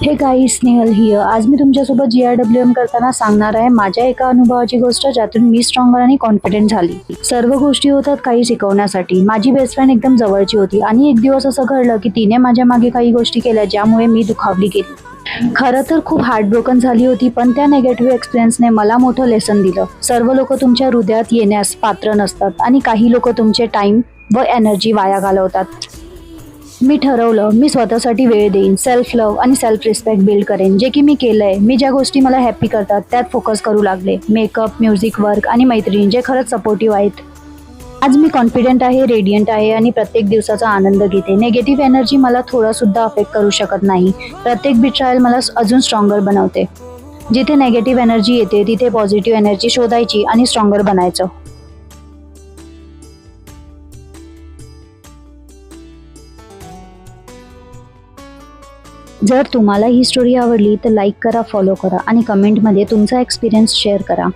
हे guys, Snehal here. आज मी तुमच्यासोबत GRWM करताना सांगणार आहे माझ्या एका अनुभवाची गोष्ट, ज्यातून मी स्ट्रॉंगर आणि कॉन्फिडेंट झाली. सर्व गोष्टी होतात काही शिकवण्यासाठी. माझी बेस्ट फ्रेंड एकदम जवळची होती आणि एक दिवस असं घडलं की तिने माझ्या मागे काही गोष्टी केल्या ज्यामुळे मी दुखावली गेली. खरं तर खूप हार्टब्रोकन झाली होती, पण त्या नेगेटिव्ह एक्सपिरियन्सने मला मोठं लेसन दिलं. सर्व लोक तुमच्या हृदयात येण्यास पात्र नसतात आणि काही लोक तुमचे टाइम व एनर्जी वाया घालवतात. मी ठरवलं मी स्वतःसाठी वेळ देईन, सेल्फ लव्ह आणि सेल्फ रिस्पेक्ट बिल्ड करेन, जे की मी केलंय. मी ज्या गोष्टी मला हॅप्पी करतात त्यात फोकस करू लागले. मेकअप, म्युझिक, वर्क आणि मैत्रिणी जे खरंच सपोर्टिव्ह आहेत. आज मी कॉन्फिडेंट आहे, रेडियंट आहे आणि प्रत्येक दिवसाचा आनंद घेते. नेगेटिव्ह एनर्जी मला थोडा सुद्धा अफेक्ट करू शकत नाही. प्रत्येक बिट्रायल मला अजून स्ट्रॉंगर बनवते. जिथे नेगेटिव्ह एनर्जी येते तिथे पॉझिटिव्ह एनर्जी शोधायची आणि स्ट्रॉंगर बनायचं. जर तुम्हाला ही स्टोरी आवडली तर लाईक करा, फॉलो करा आणि कमेंटमध्ये तुमचा एक्सपिरियन्स शेअर करा.